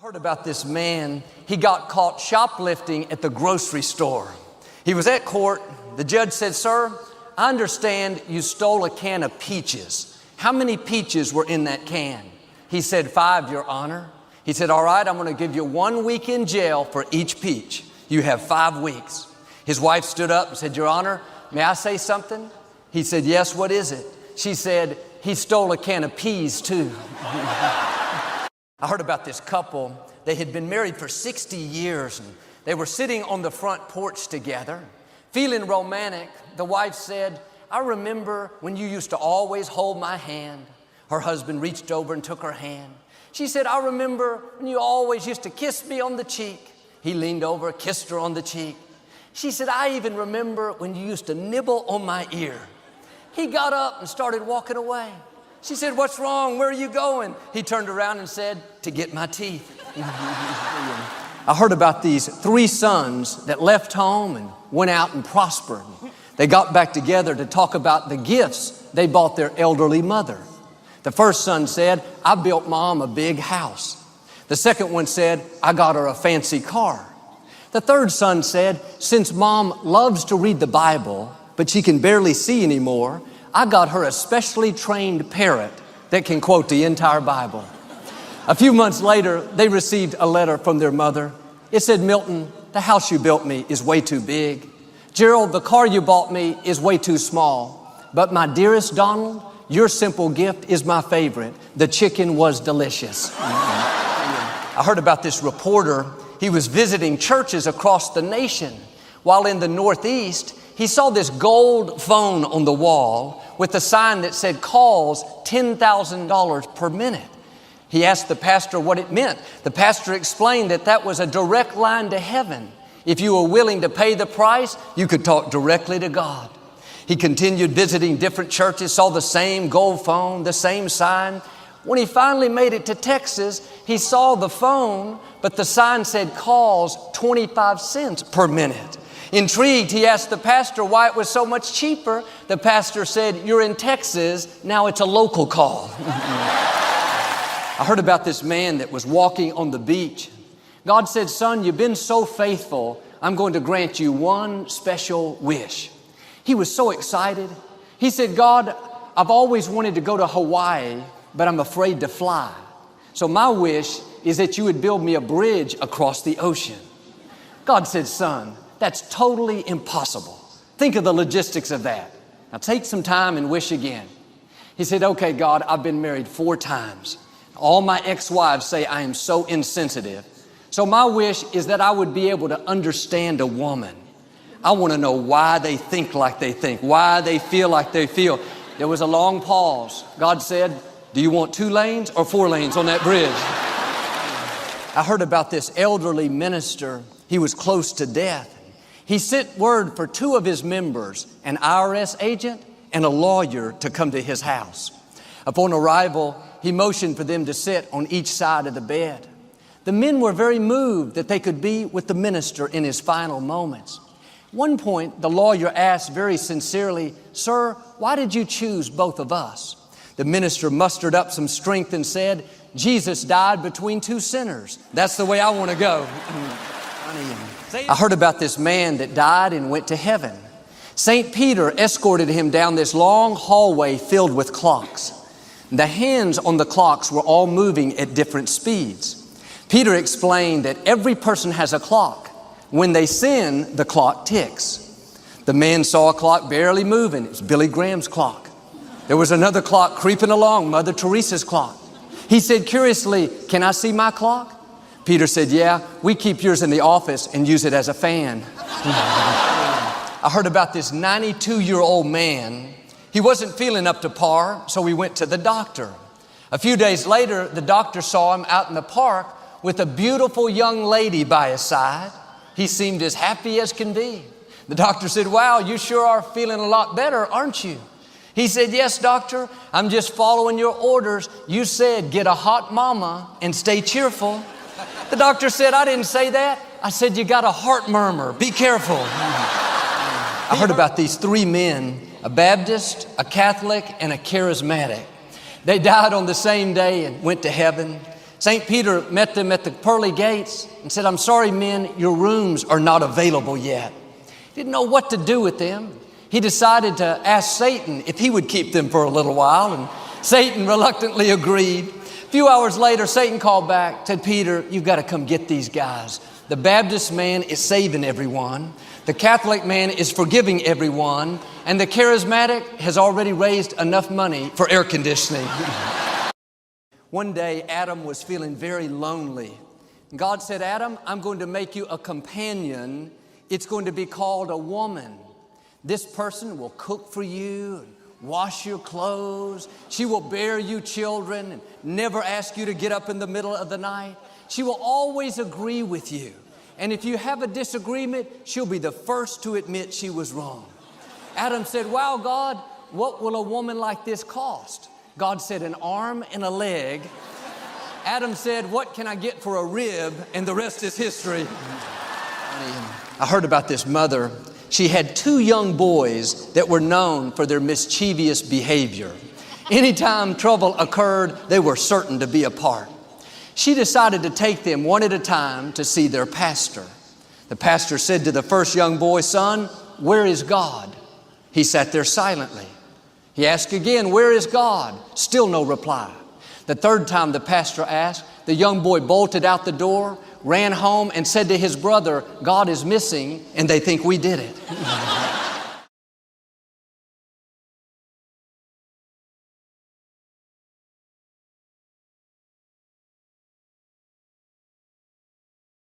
Heard about this man. He got caught shoplifting at the grocery store. He was at court. The judge said, "Sir, I understand you stole a can of peaches. How many peaches were in that can?" He said, "5, Your Honor." He said, "All right, I'm going to give you 1 week in jail for each peach. You have 5 weeks. His wife stood up and said, "Your Honor, may I say something?" He said, "Yes, what is it?" She said, "He stole a can of peas too." I heard about this couple. They had been married for 60 years and they were sitting on the front porch together, feeling romantic. The wife said, "I remember when you used to always hold my hand." Her husband reached over and took her hand. She said, "I remember when you always used to kiss me on the cheek." He leaned over, kissed her on the cheek. She said, "I even remember when you used to nibble on my ear." He got up and started walking away. She said, "What's wrong? Where are you going?" He turned around and said, "To get my teeth." I heard about these 3 sons that left home and went out and prospered. They got back together to talk about the gifts they bought their elderly mother. The first son said, "I built Mom a big house." The second one said, "I got her a fancy car." The third son said, "Since Mom loves to read the Bible, but she can barely see anymore, I got her a specially trained parrot that can quote the entire Bible." A few months later, they received a letter from their mother. It said, "Milton, the house you built me is way too big. Gerald, the car you bought me is way too small. But my dearest Donald, your simple gift is my favorite. The chicken was delicious." I heard about this reporter. He was visiting churches across the nation. While in the Northeast, he saw this gold phone on the wall with a sign that said calls $10,000 per minute. He asked the pastor what it meant. The pastor explained that that was a direct line to heaven. If you were willing to pay the price, you could talk directly to God. He continued visiting different churches, saw the same gold phone, the same sign. When he finally made it to Texas, he saw the phone, but the sign said calls 25 cents per minute. Intrigued, he asked the pastor why it was so much cheaper. The pastor said, "You're in Texas, now it's a local call." I heard about this man that was walking on the beach. God said, "Son, you've been so faithful, I'm going to grant you one special wish." He was so excited. He said, "God, I've always wanted to go to Hawaii, but I'm afraid to fly. So my wish is that you would build me a bridge across the ocean." God said, "Son, that's totally impossible. Think of the logistics of that. Now take some time and wish again." He said, "Okay, God, I've been married 4 times. All my ex-wives say I am so insensitive. So my wish is that I would be able to understand a woman. I want to know why they think like they think, why they feel like they feel." There was a long pause. God said, "Do you want 2 lanes or 4 lanes on that bridge?" I heard about this elderly minister. He was close to death. He sent word for 2 of his members, an IRS agent and a lawyer, to come to his house. Upon arrival, he motioned for them to sit on each side of the bed. The men were very moved that they could be with the minister in his final moments. At one point, the lawyer asked very sincerely, "Sir, why did you choose both of us?" The minister mustered up some strength and said, "Jesus died between 2 sinners. That's the way I want to go." I heard about this man that died and went to heaven. St. Peter escorted him down this long hallway filled with clocks. The hands on the clocks were all moving at different speeds. Peter explained that every person has a clock. When they sin, the clock ticks. The man saw a clock barely moving. It was Billy Graham's clock. There was another clock creeping along, Mother Teresa's clock. He said curiously, "Can I see my clock?" Peter said, "Yeah, we keep yours in the office and use it as a fan." I heard about this 92-year-old man. He wasn't feeling up to par, so he went to the doctor. A few days later, the doctor saw him out in the park with a beautiful young lady by his side. He seemed as happy as can be. The doctor said, "Wow, you sure are feeling a lot better, aren't you?" He said, "Yes, doctor, I'm just following your orders. You said get a hot mama and stay cheerful." The doctor said, "I didn't say that. I said you got a heart murmur. Be careful." I heard about these 3 men, a Baptist, a Catholic, and a charismatic. They died on the same day and went to heaven. St. Peter met them at the pearly gates and said, I'm sorry, men, your rooms are not available yet. He didn't know what to do with them. He decided to ask Satan if he would keep them for a little while, and Satan reluctantly agreed. A few hours later, Satan called back, said, Peter, you've got to come get these guys. The Baptist man is saving everyone. The Catholic man is forgiving everyone. And the charismatic has already raised enough money for air conditioning. One day, Adam was feeling very lonely. God said, Adam, I'm going to make you a companion. It's going to be called a woman. This person will cook for you and wash your clothes. She will bear you children and never ask you to get up in the middle of the night. She will always agree with you. And if you have a disagreement, she'll be the first to admit she was wrong. Adam said, wow, God, what will a woman like this cost? God said, an arm and a leg. Adam said, what can I get for a rib? And the rest is history. I heard about this mother. She had 2 young boys that were known for their mischievous behavior. Anytime trouble occurred, they were certain to be apart. She decided to take them one at a time to see their pastor. The pastor said to the first young boy, son, where is God? He sat there silently. He asked again, where is God? Still no reply. The third time the pastor asked, the young boy bolted out the door, ran home and said to his brother, God is missing and they think we did it.